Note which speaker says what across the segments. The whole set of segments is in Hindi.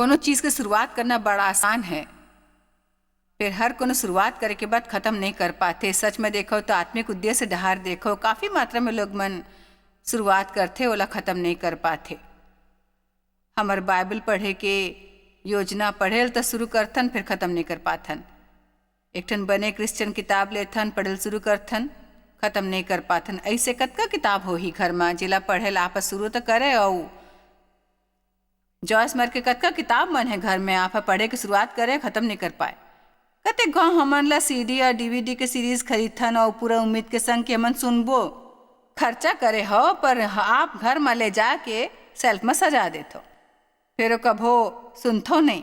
Speaker 1: कोनो चीज़ की शुरुआत करना बड़ा आसान है, फिर हर कोनो शुरुआत करे के बाद ख़त्म नहीं कर पाते। सच में देखो तो आत्मिक उद्देश्य डहार देखो, काफ़ी मात्रा में लोग मन शुरुआत करते ओला ख़त्म नहीं कर पाते। हमार बाइबल पढ़े के योजना पढ़ेल तो शुरू करथन फिर ख़त्म नहीं कर पाथन। एक ठन बने क्रिश्चियन किताब लेथन, पढ़ेल शुरू करथन, ख़त्म नहीं कर पाथन। ऐसे कतका किताब हो ही घर में जिला पढ़ेल आप शुरू तो करे। और जॉयस मर के कतका किताब मन है घर में, आप पढ़े की शुरुआत करे ख़त्म नहीं कर पाए। कते गाँव हमन ला CD या DVD के सीरीज खरीदथन और पूरा उम्मीद के संग कि हमन सुनबो, खर्चा करे हो, पर आप घर में ले जाके सेल्फ में सजा देथो, फिर कभो सुनथो नहीं।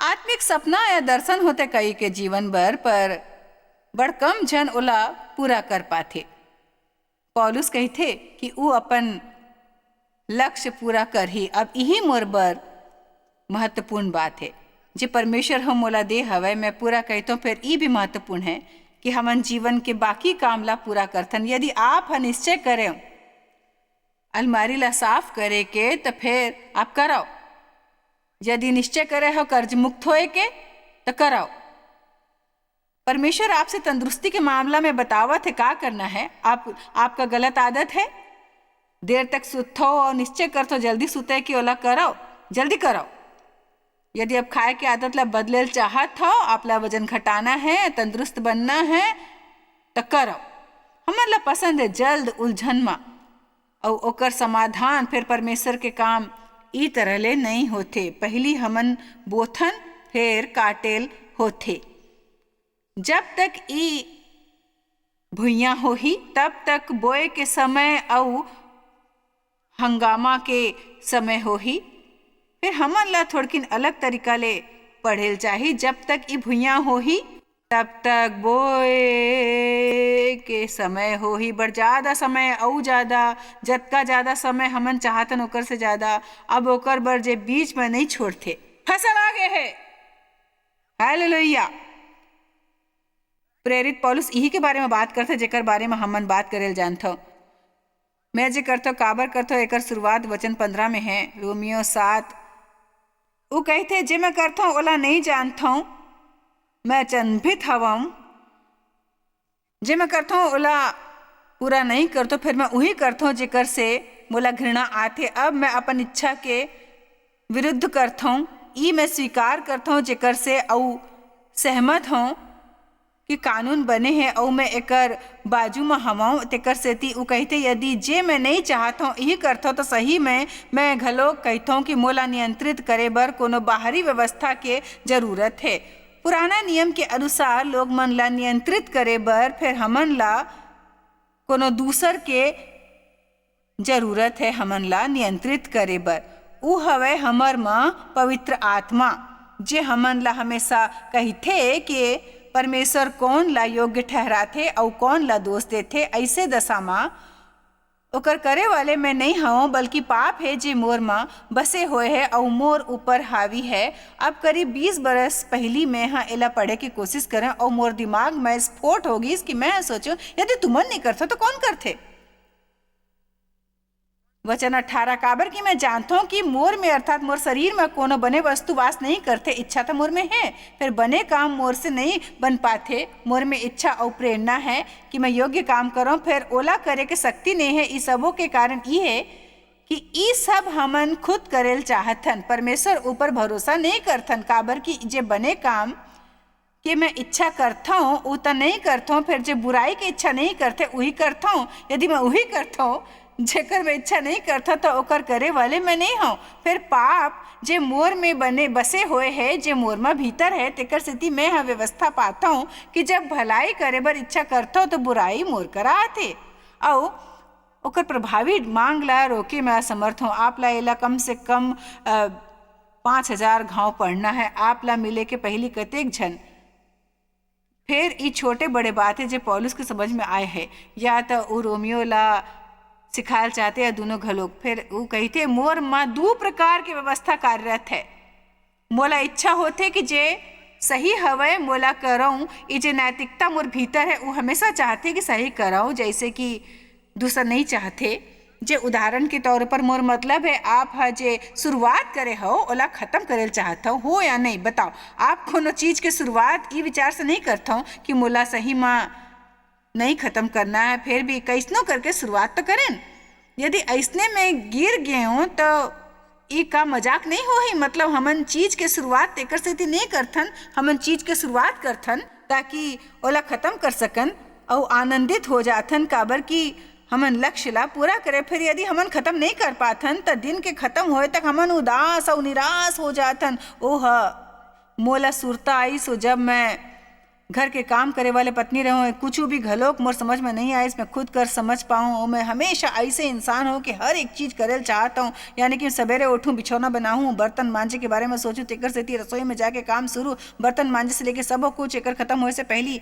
Speaker 1: आत्मिक सपना या दर्शन होते कई के जीवन भर, पर बड़ कम जन ओला पूरा कर पाथे। पौलुस कहथे कि वो अपन लक्ष्य पूरा कर ही, अब यही मोर बर महत्वपूर्ण बात है। जे परमेश्वर हम मोला दे हवै मैं पूरा कहता, फिर ये भी महत्वपूर्ण है कि हमन जीवन के बाकी काम ला पूरा करथन। यदि आप निश्चय करें अलमारी ला साफ करे के तो फिर आप कराओ। यदि निश्चय करे हो कर्ज मुक्त होए के तो कराओ। परमेश्वर आपसे तंदुरुस्ती के मामला में बतावत है क्या करना है। आपका गलत आदत है, देर तक सुतो और निश्चय करतो जल्दी सुते कि ओला कराओ, जल्दी कराओ। यदि आप खाए की आदत ला बदलेल चाहत हो, आप ला वजन घटाना है, तंदुरुस्त बनना है तो करो। हमन ला पसंद है जल्द उलझन में और ओकर समाधान फिर परमेश्वर के काम ई तरह ले नहीं होते। पहली हमन बोथन फिर काटेल होते। जब तक ई भुइया होही तब तक बोए के समय और हंगामा के समय होही। फिर हमन ला थोड़किन अलग तरीका ले पढ़ेल चाही। जब तक ई भुइया होही तब तक बोए के समय होही। बड़ ज़्यादा समय और ज़्यादा, जतका ज़्यादा समय हमन चाहतन ओकर से ज़्यादा। अब ओकर बर जे बीच में नहीं छोड़ते, फसल आगे है। हालेलुया। प्रेरित पौलुस यही के बारे में बात करते जेकर बारे में हमन बात करेल जानथो। मैं जे करथो काबर करथो एकर शुरुआत वचन 15 में है, रोमियो 7। वो कहते जे मैं करथो ओला नहीं जानथो, मैं चंभित हवं। जे मैं करथो ओला पूरा नहीं करतो, फिर मैं वही करथो जेकर से मोला घृणा आथे। अब मैं अपन इच्छा के विरुद्ध करथो, ई मैं स्वीकार करथो जेकर से औ सहमत हूँ कि कानून बने हैं और मैं एकर बाजू में हवाऊँ। तेकर सेती वो कहते यदि जे मैं नहीं चाहता हूँ यही करता तो सही में मैं घलो कहता हूँ कि मोला नियंत्रित करे बर कोनो बाहरी व्यवस्था के जरूरत है। पुराना नियम के अनुसार लोग मन ला नियंत्रित करे बर फिर हमन ला कोनो दूसर के जरूरत है हमन ला नियंत्रित करे बर। ऊ हवे हमर माँ पवित्र आत्मा, जे हमन ला हमेशा कहते कि परमेश्वर कौन ला योग्य ठहराथे और कौन ला दोष देथे। ऐसे दशा माँ ओकर करे वाले मैं नहीं हूँ, बल्कि पाप है जे मोर माँ बसे हुए है और मोर ऊपर हावी है। अब करीब 20 बरस पहली मैं हाँ एला पढ़े की कोशिश करें और मोर दिमाग में स्फोट होगी कि मैं सोचूं यदि तुमन नहीं करते तो कौन करते। वचन 18 काबर कि मैं जानता हूँ कि मोर में अर्थात मोर शरीर में कोनो बने वस्तु वास नहीं करते। इच्छा तो मोर में है, फिर बने काम मोर से नहीं बन पाते। मोर में इच्छा और प्रेरणा है कि मैं योग्य काम करूँ, फिर ओला करे के शक्ति नहीं है। इस सबों के कारण ये है कि ई सब हमन खुद करेल चाहतन, परमेश्वर ऊपर भरोसा नहीं करथन। काबर कि जे बने काम कि मैं इच्छा करता हूँ वो तो नहीं करता हूँ, फिर जो बुराई की इच्छा नहीं करते वही करता हूँ। यदि मैं वही करता हूँ जेकर मैं इच्छा नहीं करता तो ओकर करे वाले मैं नहीं हूँ। फिर पाप जे मोर में बने बसे हुए है, जे मोर में भीतर है, तेकर स्थिति में हाँ व्यवस्था पाता हूँ कि जब भलाई करे बर इच्छा करता हूँ तो बुराई मोर करा आथे और ओकर प्रभावी मांग ला रोके मैं असमर्थ हूँ। आप ला एला कम से कम 5000 घाव पढ़ना है। आप ला मिले के पहली कतेक झन फिर ये छोटे बड़े बातें जो पौलुस के समझ में आए हैं, या तो वो रोमियो ला सिखाल चाहते या दोनों घलोक। फिर वो कहते मोर माँ 2 प्रकार की व्यवस्था कार्यरत है। मोला इच्छा होते कि जे सही हवे मोला कराऊँ, ये जो नैतिकता मोर भीतर है वो हमेशा चाहते कि सही कराऊँ, जैसे कि दूसरा नहीं चाहते। जे उदाहरण के तौर पर मोर मतलब है आप ह जे शुरुआत करे हो ओला ख़त्म करे चाहत हो या नहीं बताओ। आप कोनो चीज़ के शुरुआत ई विचार से नहीं करते हो कि मोला सही में नहीं ख़त्म करना है, फिर भी कैसनो करके शुरुआत तो करें। यदि ऐसने में गिर गए हो तो ई का मजाक नहीं हो ही। मतलब हमन चीज़ के शुरुआत तेकर से नहीं करथन, हमन चीज़ के शुरुआत करथन ताकि ओला ख़त्म कर सकन और आनंदित हो जाथन, काबर कि हमन लक्ष्य ला पूरा करे। फिर यदि हमन ख़त्म नहीं कर पाथन तो दिन के ख़त्म होए तक हमन उदास और निराश हो जाथन। ओह मोला सुरता आई सो जब मैं घर के काम करे वाले पत्नी रहूँ, कुछ भी घलोक मोर समझ में नहीं आए, मैं खुद कर समझ पाऊँ। और मैं हमेशा ऐसे इंसान हूँ कि हर एक चीज़ करे चाहता हूँ, यानी कि सवेरे उठूँ, बिछौना बनाऊँ, बर्तन मांजे के बारे में सोचूँ, तेकर से रसोई में जाके काम शुरू, बर्तन मांजे से लेके सब कुछ एकर खत्म होए से पहली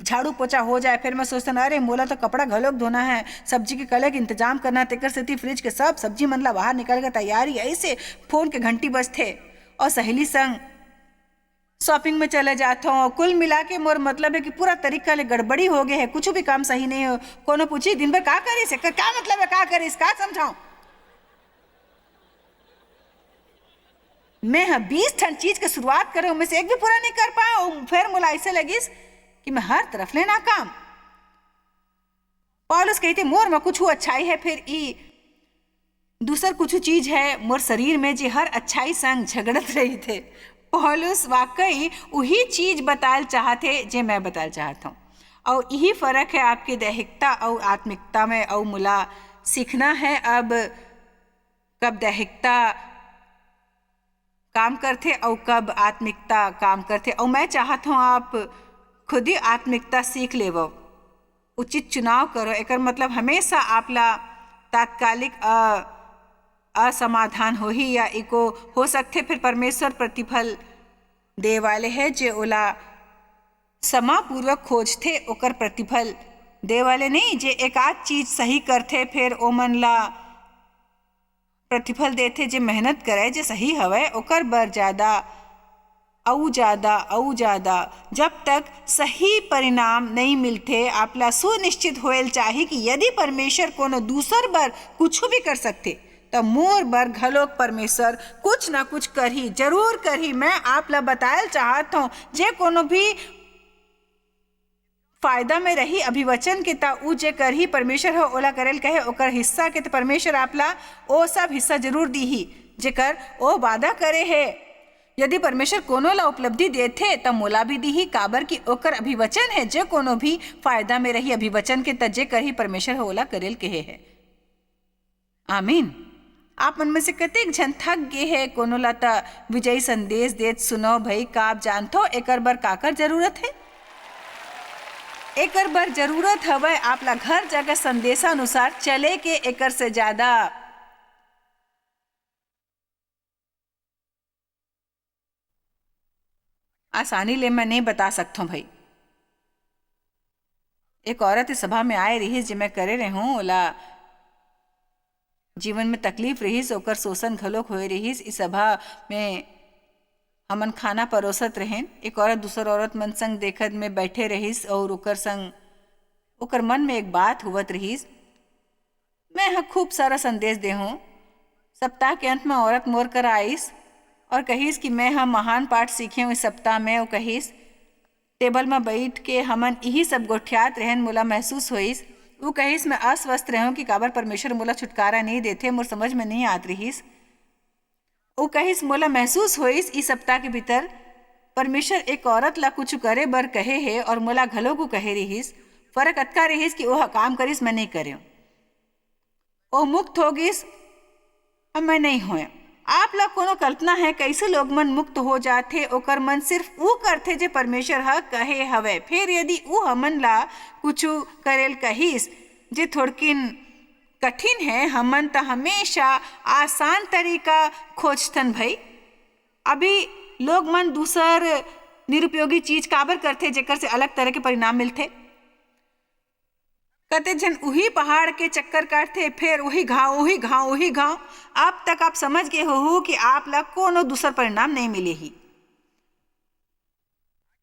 Speaker 1: झाड़ू पोछा हो जाए। फिर मैं सोचता अरे मोला तो कपड़ा घलोक धोना है, सब्जी के कले के इंतजाम करना, तेकर से फ्रिज के सब सब्जी मन ला बाहर निकाल के तैयारी। ऐसे फ़ोन के घंटी बजथे और सहेली संग शॉपिंग में चले जाता हूँ। कुल मिला के मोर मतलब है कि पूरा तरीका ले गड़बड़ी हो गए है, कुछ भी काम सही नहीं हो। कोनो पूछी दिन भर का करीस, क्या मतलब है, का करीस, का समझाऊं मैं। 20 ठन चीज के शुरुआत करे उनमें से एक भी पूरा नहीं कर पाया और फिर मुला ऐसे लगिस कि मैं हर तरफ ले नाकाम। पौलुस कहते मोर में कुछ अच्छाई है, फिर ई दूसर कुछ चीज है मोर शरीर में जे हर अच्छाई संग झगड़त रही थे। पौलुस वाकई वही चीज बताल चाहते जे मैं बताल चाहता हूँ, और यही फर्क है आपके दैहिकता और आत्मिकता में। और मुला सीखना है अब कब दैहिकता काम करते और कब आत्मिकता काम करते। और मैं चाहता हूँ आप खुद ही आत्मिकता सीख लेवो, उचित चुनाव करो। एकर मतलब हमेशा आपला तात्कालिक असमाधान हो ही या इको हो सकते, फिर परमेश्वर प्रतिफल दे वाले है जे ओला समापूर्वक खोजते ओकर प्रतिफल दे वाले नहीं। जे एक आध चीज सही करते फिर ओमन ला प्रतिफल देते जे मेहनत करे जे सही हवे ओकर बर ज्यादा औ ज्यादा जब तक सही परिणाम नहीं मिलते आपला सुनिश्चित होएल चाहिए कि यदि परमेश्वर कोनो दूसर बर कुछ भी कर सकते तो मोर बर घलोक परमेश्वर कुछ ना कुछ करही, जरूर करही। मैं आप ला बतायल चाहता हूँ जे कोनो भी फायदा में रही अभिवचन के ता उ जे करही परमेश्वर हो ओला करेल कहे ओकर हिस्सा के तो परमेश्वर आपला ओ सब हिस्सा जरूर दीही जेकर ओ वादा करे है। यदि परमेश्वर कोनो ला उपलब्धि देथे त मोला भी दीही, काबर की ओकर अभिवचन है जे कोनो भी फायदा में रही अभिवचन के तजे करही परमेश्वर हो ओला करेल कहे है। आमीन। आप मन में से कतेक जन थक गए है कोनो ला ता विजयी संदेश देत सुनो भाई का आप जानथो एकर बर काकर जरूरत है। एकर बर जरूरत हवे आपला घर जगह संदेशानुसार चले के, एकर से ज्यादा आसानी ले मैं नहीं बता सकता हूँ भाई। एक औरत इस सभा में आए रही जे मैं करे रहूं ओला जीवन में तकलीफ रहीस, ओकर शोषण घलोक होए रहीस। इस सभा में हमन खाना परोसत रहें, एक औरत दूसर औरत मन संग देखत में बैठे रहीस और ओकर संग ओकर मन में एक बात हुवत रहीस। मैं यहाँ खूब सारा संदेश दे हूँ। सप्ताह के अंत में औरत मोर कर आईस और कहीस कि मैं हम महान पाठ सीखे हूँ इस सप्ताह में। और कहीस टेबल में बैठ के हमन यही सब गोठियात रहन मोला महसूस होइस। वो कहीस मैं अस्वस्थ रहूं कि काबर परमेश्वर मोला छुटकारा नहीं देते, मोर समझ में नहीं आत रहीस। वो कहीस मोला महसूस होइस इस सप्ताह के भीतर परमेश्वर एक औरत ला कुछ करे बर कहे है और मोला घलो को कहे रहीस। फर्क अतका रहीस कि ओह काम करिस मैं नहीं करे, ओ मुक्त हो गिस अब मैं नहीं होए। आप लोग कोनो कल्पना है कैसे लोग मन मुक्त हो जाते, ओकर मन सिर्फ वो करते जे परमेश्वर ह कहे हवे। फिर यदि वो हमन ला कुछ करेल कहिस जे थोड़किन कठिन है, हमन तो हमेशा आसान तरीका खोजतन भाई। अभी लोग मन दूसर निरुपयोगी चीज काबर करते जेकर से अलग तरह के परिणाम मिलते। कते जन वही पहाड़ के चक्कर काटते, फिर वही घाव। अब तक आप समझ गए हो कि आप ला कोनो दूसर परिणाम नहीं मिले ही।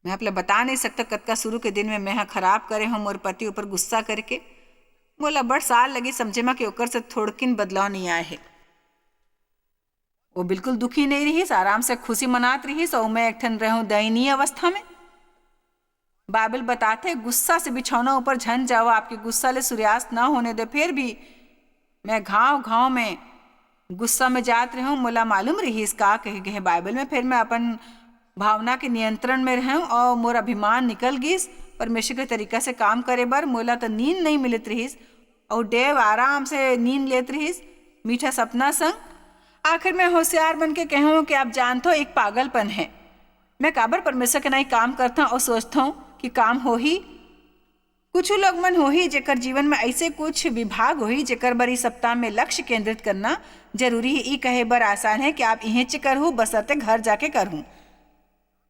Speaker 1: मैं आप ला बता नहीं सकता कतका शुरू के दिन में मैं खराब करे हूँ मोर पति ऊपर गुस्सा करके। मोला बड़ साल लगी समझे में कि ओकर से थोड़किन बदलाव नहीं आए है। वो बिल्कुल दुखी नहीं रहीस, आराम से खुशी मनात रहीस और मैं एक ठन रहूं दयनीय अवस्था में। बाइबल बताते गुस्सा से बिछौना ऊपर झन जाओ, आपके गुस्सा ले सूर्यास्त ना होने दे। फिर भी मैं घाव घाव में गुस्सा में जात रहूं। मोला मालूम रहीस का कहे गए बाइबल में। फिर मैं अपन भावना के नियंत्रण में रहूं और मोर अभिमान निकल गिस। परमेश्वर के तरीका से काम करे बर मोला तो नींद नहीं मिलत रहीस और डेव आराम से नींद लेत रहीस मीठा सपना संग। आखिर मैं होशियार बन के कहूँ कि आप जानते हो एक पागलपन है। मैं काबर परमेश्वर के नहीं काम करता और सोचता हूँ कि काम हो ही। कुछ लोग मन हो ही जेकर जीवन में ऐसे कुछ विभाग हो ही जेकर बर इस सप्ताह में लक्ष्य केंद्रित करना जरूरी है। ये कहे बर आसान है कि आप इहें च करहूँ बसरते घर जाके करहूँ।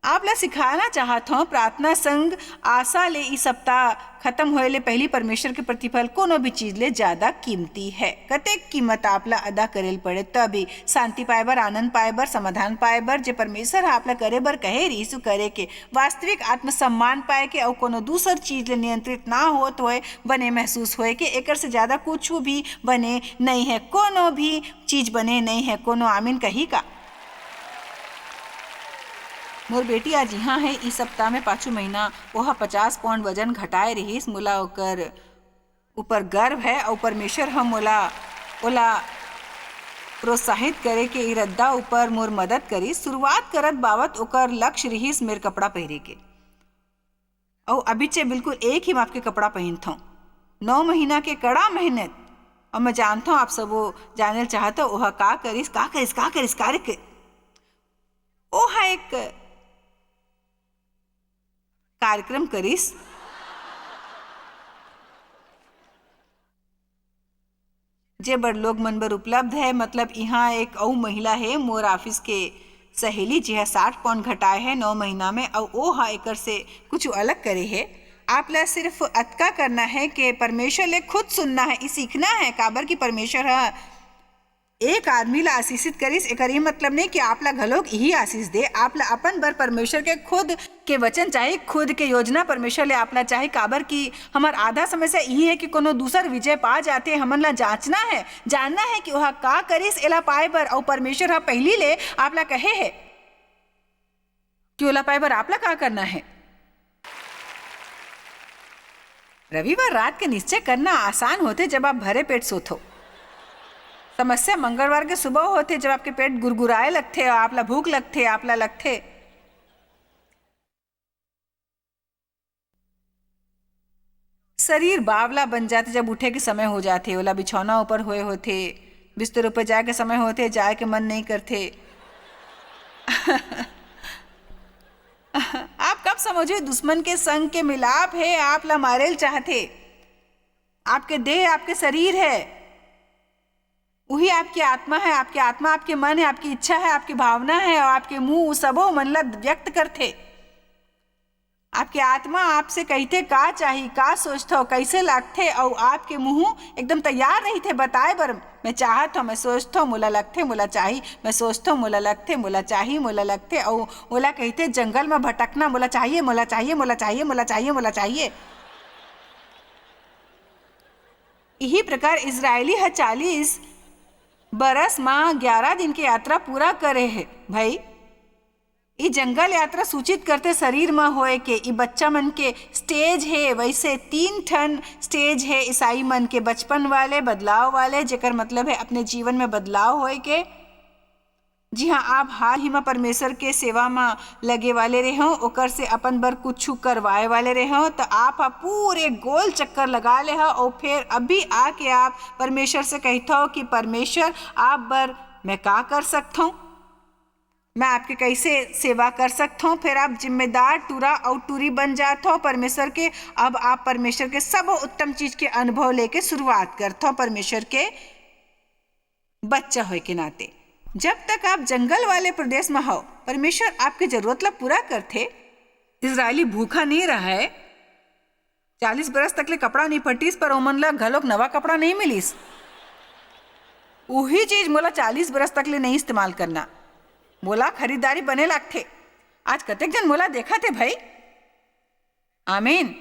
Speaker 1: आप ला सिखाना चाहत हूँ प्रार्थना संग आशा ले इस सप्ताह खत्म होए ले पहली परमेश्वर के प्रतिफल कोनो भी चीज ले ज्यादा कीमती है। कतेक कीमत आप ला अदा करेल पड़े तभी शांति पाए बर, आनंद पाए बर, समाधान पाए बर जे परमेश्वर आप ला करे बर कहे रहीसु करे के, वास्तविक आत्मसम्मान पाए के और कोनो दूसर चीज ले नियंत्रित ना होत होए बने महसूस होए के एकर से ज्यादा कुछ भी बने नहीं है, कोनो भी चीज बने नहीं है। कोनो आमीन कही का। मोर बेटी आज यहाँ है। इस सप्ताह में 5 महीना वह 50 पाउंड वजन घटाए रहीस। मोला ओकर ऊपर गर्व है और परमेश्वर हम मोला ओला प्रोत्साहित करे के इरादा ऊपर मोर मदद करी। शुरुआत करत बावत ओकर लक्ष्य रहीस मेरे कपड़ा पहरे के और अभी चे बिल्कुल एक ही माप के कपड़ा पहनता हूँ। 9 महीना के कड़ा मेहनत और मैं जानता हूँ आप सब वो जानल चाहता ओहा का करिस कार्य ओहा एक कार्यक्रम करिस। जे बड़ लोग मन बर उपलब्ध है। मतलब यहाँ एक और महिला है मोर ऑफिस के सहेली जी 60 पाउंड घटाए है 9 महीना में और वो हा एकर से कुछ अलग करे है। आप ला सिर्फ अतका करना है कि परमेश्वर ले खुद सुनना है, सीखना है काबर की परमेश्वर है एक आदमी ला आशीषित करिस। एकर ये मतलब नहीं कि आप ला घलोक यही आशीष दे। आप ला अपन बर परमेश्वर के खुद के वचन चाहिए, खुद के योजना परमेश्वर ले आप ला चाहिए। काबर की हमार आधा समस्या यही है कि कोनो दूसर विजय पा जाते हमन ला जांचना है, जानना है कि वह का करिस एला पाए बर और परमेश्वर हा पहली ले आप ला कहे है कि ओला पाए बर आप ला का करना है। रविवार रात के निश्चय करना आसान होते जब आप भरे पेट सोते हो। समस्या मंगलवार के सुबह होते जब आपके पेट गुरगुराए लगते और आप ला भूख लगते, आप ला लगते शरीर बावला बन जाते जब उठे के समय हो जाते। ओला बिछौना ऊपर हुए होते, बिस्तर ऊपर जाए के समय होते, जाए के मन नहीं करते। आप कब समझे दुश्मन के संग के मिलाप है, आप ला मारेल चाहते। आपके देह आपके शरीर है, वही आपकी आत्मा है। आपकी आत्मा आपके मन है, आपकी इच्छा है, आपकी भावना है और आपके मुंह सबो मन ला व्यक्त करते। आपकी आत्मा आपसे कहते का चाहिए, का सोचते हो, कैसे लगते और आपके मुंह एकदम तैयार रही थे बताए बर मैं चाहत हूँ, मैं सोचता हूँ, मोला लगते, मोला चाहिए, मैं सोचता हूँ, मोला लगते, मोला चाहिए, मोला लगते और ओला कहते जंगल में भटकना, मोला चाहिए, मोला चाहिए, मोला चाहिए, मोला चाहिए, मोला चाहिए। यही प्रकार इजरायली 40 बरस माँ 11 दिन की यात्रा पूरा करे है। भाई ये जंगल यात्रा सूचित करते शरीर में होए के ई बच्चा मन के स्टेज है। वैसे 3 ठन स्टेज है ईसाई मन के, बचपन वाले, बदलाव वाले, जेकर मतलब है अपने जीवन में बदलाव होए के। जी हाँ, आप हाल ही में परमेश्वर के सेवा में लगे वाले रहो, ओकर से अपन बर कुछ करवाए वाले रहो तो आप पूरे गोल चक्कर लगा ले हो और फिर अभी आके आप परमेश्वर से कहते हो कि परमेश्वर आप बर मैं का कर सकता हूँ, मैं आपके कैसे सेवा कर सकता हूँ। फिर आप जिम्मेदार टूरा और टूरी बन जाते हो परमेश्वर के। अब आप परमेश्वर के सब उत्तम चीज के अनुभव लेके शुरुआत करते हो परमेश्वर के बच्चा होए के नाते। जब तक आप जंगल वाले प्रदेश में हो परमेश्वर आपकी जरूरत ला पूरा करते। इजरायली भूखा नहीं रहा है, 40 बरस तक ले कपड़ा नहीं फटीस पर ओमन ला घलोक नवा कपड़ा नहीं मिलीस। वही चीज मोला 40 बरस तक ले नहीं इस्तेमाल करना, मोला खरीदारी बने लगते। आज कतेक जन मोला देखा थे भाई। आमीन।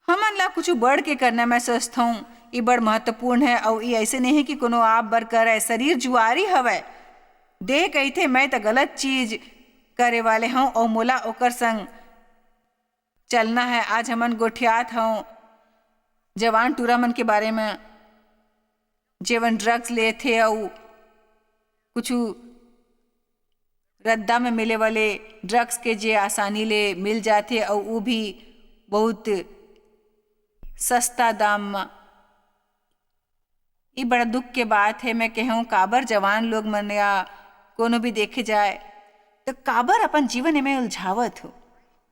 Speaker 1: हमन ला कुछ बढ़ के करना मैं सोचता हूँ ये बड़ महत्वपूर्ण है। और ये ऐसे नहीं है कि कोनो आप बर करे, शरीर जुआरी हवय। देह कहते मैं तो गलत चीज करे वाले हूँ और मोला ओकर संग चलना है। आज हमन गोठियात हूँ जवान टूरा मन के बारे में, जेवन ड्रग्स ले थे और कुछ रद्दा में मिले वाले ड्रग्स के जे आसानी ले मिल जाते और वो भी बहुत सस्ता दाम में। ये बड़ा दुख के बात है। मैं कहूँ काबर जवान लोग मन या कोनो भी देखे जाए तो काबर अपन जीवन में उलझावत हो।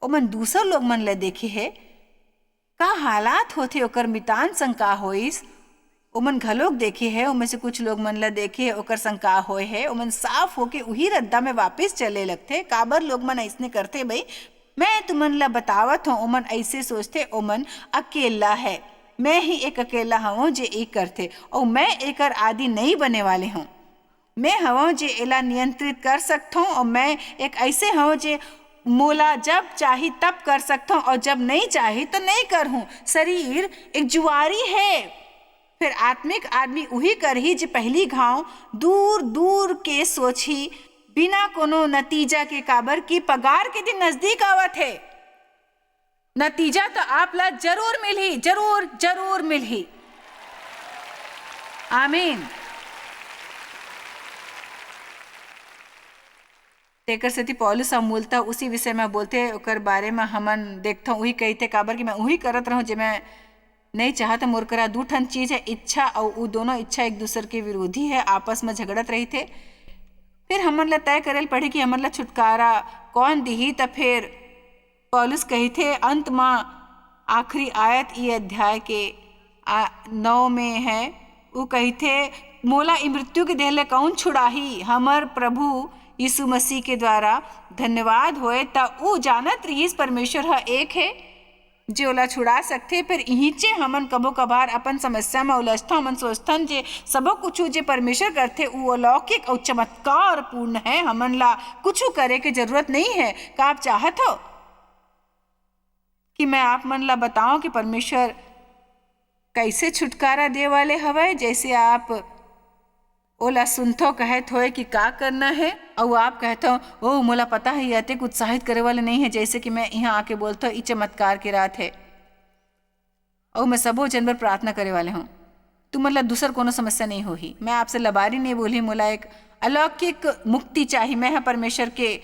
Speaker 1: ओ मन दूसर लोग मन ले देखे है का हालात होते ओकर मितान संग का होइस, ओमन घलोक देखे है। उनमें से कुछ लोग मन ला देखे ओकर संग का होए है, ओमन साफ होके उही रद्दा में वापस चले लगते। काबर लोग मन ऐसने करते भाई, मैं तुमन ला बतावत हूँ। ओमन ऐसे सोचते ओमन अकेला है, मैं ही एक अकेला हूँ जे एक करते और मैं एकर आदि नहीं बने वाले हूँ। मैं हूँ जे एला नियंत्रित कर सकता हूँ और मैं एक ऐसे हूँ जे मोला जब चाही तब कर सकता हूँ और जब नहीं चाही तो नहीं कर हूँ। शरीर एक जुआरी है। फिर आत्मिक आदमी उही करही जे पहली घाव दूर दूर के सोची बिना कोनो नतीजा के, काबर की पगार के दिन नजदीक आवत है। नतीजा तो आप ला जरूर मिलही, जरूर जरूर मिलही। आमीन। तेकर सेती पौलुस मूलतः उसी विषय में बोलते ओकर बारे में हमन देखता हूँ। वही कहते काबर कि मैं वही करत रहूँ जे मैं नहीं चाहता। मोर करा दू ठन चीज है, इच्छा और वो दोनों इच्छा एक दूसरे के विरोधी है, आपस में झगड़त रही थे। फिर हमन ला तय करेल पड़े कि हमन ला छुटकारा कौन दिही। तो फिर पौलुस कही थे अंत में आखिरी आयत ये अध्याय के 9 में है। वो कही थे मोला ई मृत्यु के देह ले कौन छुड़ाही, हमर प्रभु यीशु मसीह के द्वारा धन्यवाद होए। ता वो जानत रहीस परमेश्वर है एक है जे ओला छुड़ा सकते। फिर इहीचे हमन कबो कभार अपन समस्या में उलझता। हमन सोचथन जे सबो कुछ जे परमेश्वर करते वो अलौकिक और चमत्कार पूर्ण है, हमन ला कुछ करे के जरूरत नहीं है। का आप चाहत हो कि मैं आप मन ला बताऊं कि परमेश्वर कैसे छुटकारा दे वाले हवे। जैसे आप ओला सुनथो कहत होए कि का करना है और आप कहते हो ओ मोला पता है ये अतेक उत्साहित करे वाले नहीं है जैसे कि मैं यहाँ आके बोलता हूँ ई चमत्कार की रात है और मैं सबो जन पर प्रार्थना करे वाले हूँ। तू मतलब दूसर कोनो समस्या नहीं होही। मैं आपसे लबारी नहीं बोली, मोला एक अलौकिक मुक्ति चाहिए। मैं परमेश्वर के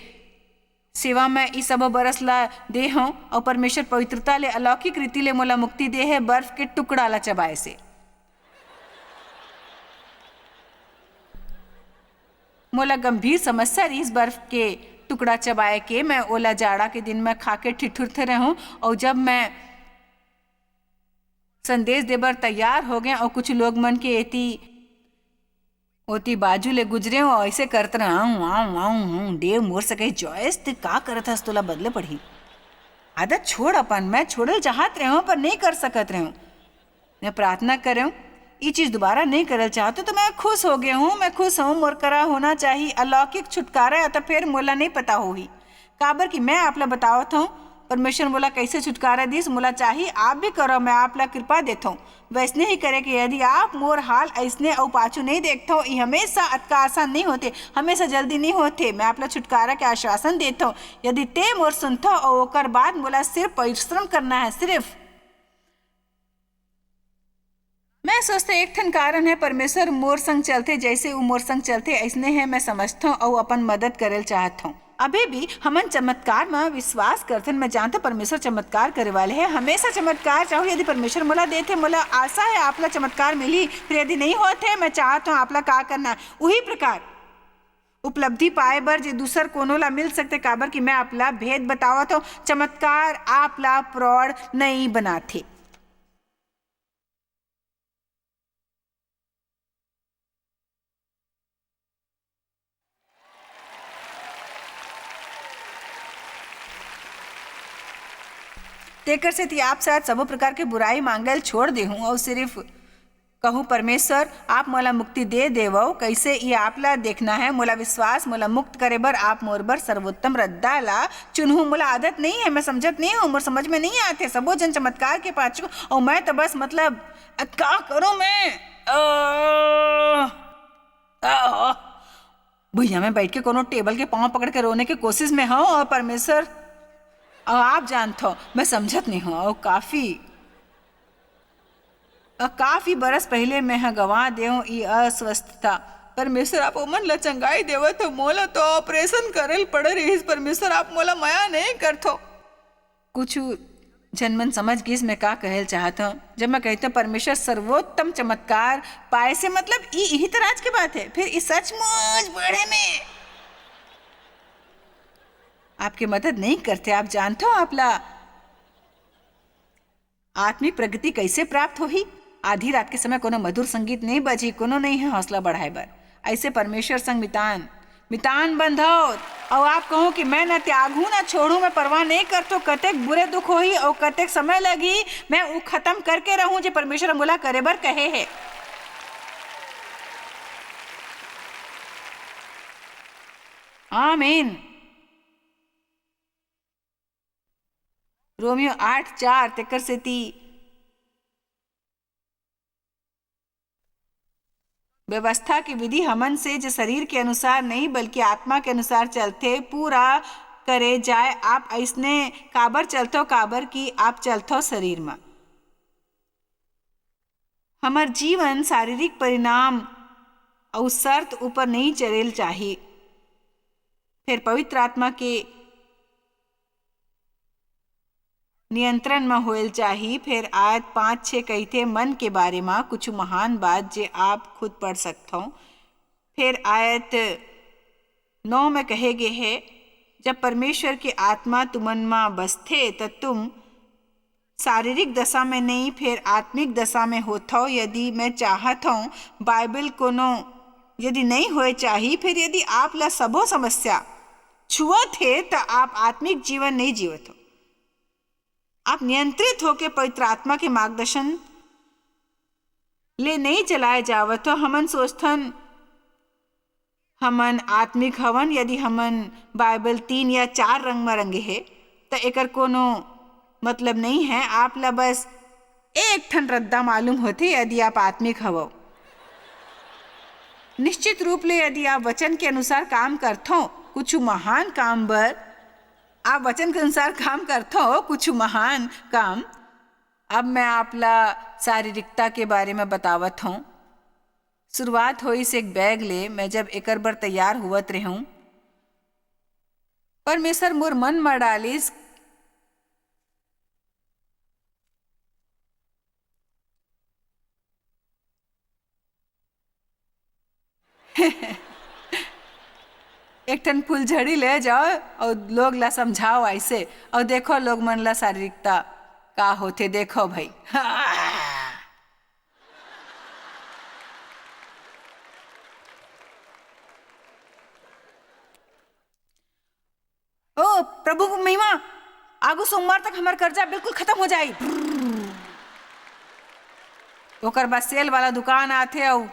Speaker 1: सेवा में ई सब बरस ला दे हूँ और परमेश्वर पवित्रता ले अलौकिक रीति ले मोला मुक्ति दे है बर्फ के टुकड़ा ला चबाए से। मोला गंभीर समस्या इस बर्फ के टुकड़ा चबाए के मैं ओला जाड़ा के दिन में खाके ठिठुरते रहूं। और जब मैं संदेश देबर तैयार हो गए और कुछ लोग मन के एती ओती बाजू ले गुजरे हो और ऐसे करते रहा देव मोर सके जॉयस ते का करत हस, तोला बदले पड़ी आदत छोड़ अपन। मैं छोड़ल चाहत रहे पर नहीं कर सकत रहे। मैं प्रार्थना करे ये चीज दोबारा नहीं करल चाहते तो मैं खुश हो गया हूँ। मैं खुश हूँ, मोर करा होना चाहिए अलौकिक छुटकारा या तो फिर मोला नहीं पता होगी। काबर कि मैं आप ला बतावत हूँ परमेश्वर मोला कैसे छुटकारा दीस, मोला चाहिए आप भी करो, मैं आप ला कृपा देता हूँ। वैसने ही करे कि यदि आप मोर हाल ऐसने और पाछू नहीं देखता हो, ये हमेशा अतका आसान नहीं होते, हमेशा जल्दी नहीं होते। मैं आप ला छुटकारा के आश्वासन देता हूँ यदि ते मोर सुनथो और ओकर बाद मोला सिर्फ परिश्रम करना है। सिर्फ मैं सोचते एक ठन कारण है परमेश्वर मोर संग चलते, जैसे वो मोर संग चलते ऐसने है मैं समझता हूँ और अपन मदद करल चाहता हूँ। अभी भी हमन चमत्कार में विश्वास करते। मैं जानता परमेश्वर चमत्कार करे वाले है, हमेशा चमत्कार चाहूँ। यदि परमेश्वर मोला देते, मोला आशा है आप ला चमत्कार मिली। फिर यदि नहीं होते मैं चाहता हूँ आप ला का करना वही प्रकार उपलब्धि पाए बर जे दूसर कोनो ला मिल सकते। काबर कि मैं आप ला भेद बतावत हूँ, चमत्कार आप ला प्रौढ़ नहीं बनाते। तेकर से आप शायद सब प्रकार के बुराई मांगल छोड़ दे हूँ और सिर्फ कहूँ परमेश्वर आप मोला मुक्ति दे देवो, कैसे ये आपला देखना है। मोला विश्वास मोला मुक्त करे बर आप मोर बर सर्वोत्तम रद्दा ला चुनहूँ। मोला आदत नहीं है, मैं समझत नहीं हूँ, मोर समझ में नहीं आते सबो जन चमत्कार के पाछू, और मैं तो बस मतलब क्या करूँ मैं। भैया मैं बैठ के कोनो टेबल के पाँव पकड़ के रोने की कोशिश में हूँ, और परमेश्वर आप जानते हो मैं समझत नहीं हूँ। और काफी बरस पहले मैं गंवा देऊँ ये अस्वस्थता। परमेश्वर आप ओमन ला चंगाई देवत हो, मोला तो ऑपरेशन करल पड़ रही। परमेश्वर आप मोला माया नहीं करथो। कुछ जनमन समझ गिस मैं का कहल चाहता हूँ जब मैं कहता हूँ परमेश्वर सर्वोत्तम चमत्कार पाए से मतलब यही तो राज की बात है। फिर इस सचमुच बढ़े में आपकी मदद नहीं करते। आप जानते हो आपला आत्मिक प्रगति कैसे प्राप्त हो ही। आधी रात के समय कोनो मधुर संगीत नहीं बजी, कोनो नहीं है हौसला बढ़ाए बर। ऐसे परमेश्वर संग मितान बंधो। और आप कहो कि मैं न त्यागू न छोड़ू, मैं परवाह नहीं करतो कतेक बुरे दुख होही और कतेक समय लगी, मैं वो खत्म करके रहूं जो परमेश्वर मोला करे बर कहे है। आमीन। रोमियो 8:4 तेकर से ती व्यवस्था की विधि हमन से जो शरीर के अनुसार नहीं बल्कि आत्मा के अनुसार चलते पूरा करे जाए। आप ऐसने काबर चलतो, काबर की आप चलतो शरीर में। हमार जीवन शारीरिक परिणाम और शर्त ऊपर नहीं चलेल चाहिए, फिर पवित्र आत्मा के नियंत्रण में होल चाहिए। फिर आयत 5-6 कहते मन के बारे में कुछ महान बात जे आप खुद पढ़ सकते हो। फिर आयत 9 में कहे गए है जब परमेश्वर की आत्मा तुमन में बसथे तो तुम शारीरिक दशा में नहीं फिर आत्मिक दशा में होता हो। यदि मैं चाहता हूँ बाइबल कोनो यदि नहीं होए चाहिए, फिर यदि आप ला सबो समस्या छुअत है तो आप आत्मिक जीवन नहीं जीवत हो। आप नियंत्रित होकर पवित्र आत्मा के मार्गदर्शन ले नहीं चलाए जावत हो। हमन सोचथन हमन आत्मिक हवन। यदि हमन बाइबल 3 या 4 रंग में रंगे है तो एकर कोनो मतलब नहीं है। आप ला बस एक ठन रद्दा मालूम होते यदि आप आत्मिक हवो। निश्चित रूप ले यदि आप वचन के अनुसार काम करथो कुछ महान काम बर, आप वचन के अनुसार काम करते हो कुछ महान काम। अब मैं आपला शारीरिकता के बारे में बतावत हूँ। शुरुआत हुई से एक बैग ले मैं जब एकर बर तैयार हुवत रहूं, परमेश्वर मोर मन में डालिस एक ठन फुलझड़ी ले जाओ और लोग ला समझाओ ऐसे, और देखो लोग मन ला शारीरिकता का होते देखो भाई। ओ प्रभु महिमा, आगू सोमवार तक हमार कर्जा बिल्कुल खत्म हो जाए। ओकर बाद सेल वाला दुकान आते और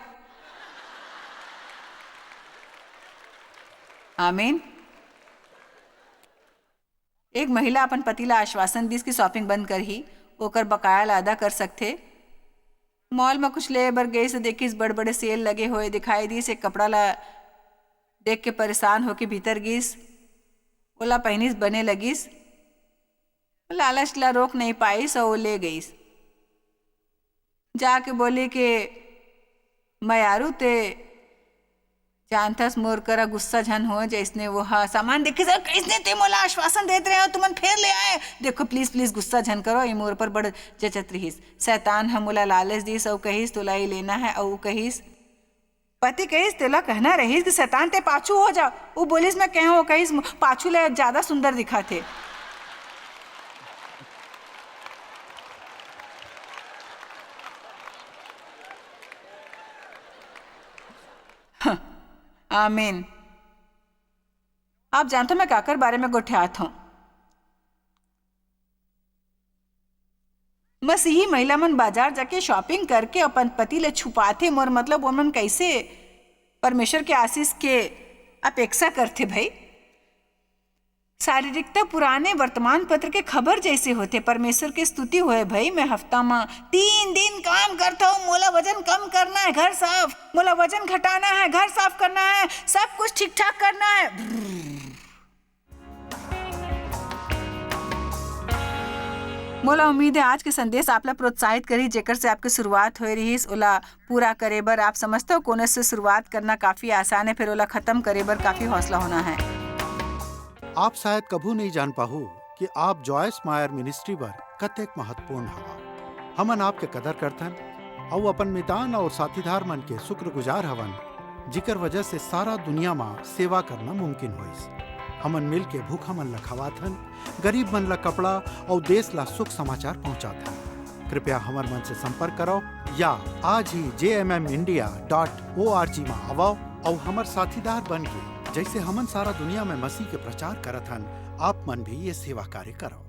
Speaker 1: आमीन। एक महिला अपन पति ला आश्वासन दिस की शॉपिंग बंद कर ही ओकर बकाया ला अदा कर सकथे। मॉल में कुछ ले बर गई से देखिस बड़े बड़े सेल लगे हुए दिखाई दिस। एक कपड़ा ला देख के परेशान होके भीतर गिस, ओला पहनिस बने लगिस। लालच ला रोक नहीं पाइस और वो ले गईस। जाके बोली कि मयारू ते जानथस मोर करा गुस्सा झन हो जैसने वो हा सामान देखे सर कैसने ते मोला आश्वासन देते रहे हो तुमन फेर ले आए। देखो प्लीज प्लीज गुस्सा झन करो, ये मोर पर बड़ जचत रहीस। शैतान हम मोला लालच दिस और कहिस तोला ही लेना है, और कहिस पति कहिस तेला कहना रहीस कि शैतान ते पाछू हो जा। वो बोलिस मैं कह हो कहिस पाछू ले ज्यादा सुंदर दिखा थे। आमीन। आप जानते हो मैं काकर बारे में गोठ्यात हूं। मसीही महिला मन बाजार जाके शॉपिंग करके अपन पति ले छुपाथे, मोर मतलब वो मन कैसे परमेश्वर के आशीष के अपेक्षा करते भाई। शारीरिकता पुराने वर्तमान पत्र के खबर जैसे होते। परमेश्वर की स्तुति होए भाई। मैं हफ्ता में 3 दिन काम करता हूँ, मोला वजन कम करना है, घर साफ, मोला वजन घटाना है, घर साफ करना है, सब कुछ ठीक ठाक करना है। मोला उम्मीद है आज के संदेश आपला प्रोत्साहित करी, जेकर से आपकी शुरुआत हो रही ओला पूरा करे बर आप समझते हो कोने से शुरुआत करना काफी आसान है, फिर ओला खत्म करे बर काफी हौसला होना है।
Speaker 2: आप शायद कभू नहीं जान पाहू कि आप जॉयस मायर मिनिस्ट्री बर कतेक महत्वपूर्ण हवा। हमन आपके कदर करथन और अपन मितान और साथीदार मन के शुक्रगुजार हवन, जिकर वजह से सारा दुनिया में सेवा करना मुमकिन होइस। हमन मिल के भूखा मन ला खवाथन, गरीब मन ला कपड़ा और देश ला सुख समाचार पहुंचाथन। कृपया हमर मन से संपर्क करो या आज ही jmmindia.org में आवो और हमर साथीदार बन के जैसे हमन सारा दुनिया में मसीह के प्रचार करत हन, आप मन भी ये सेवा कार्य करो।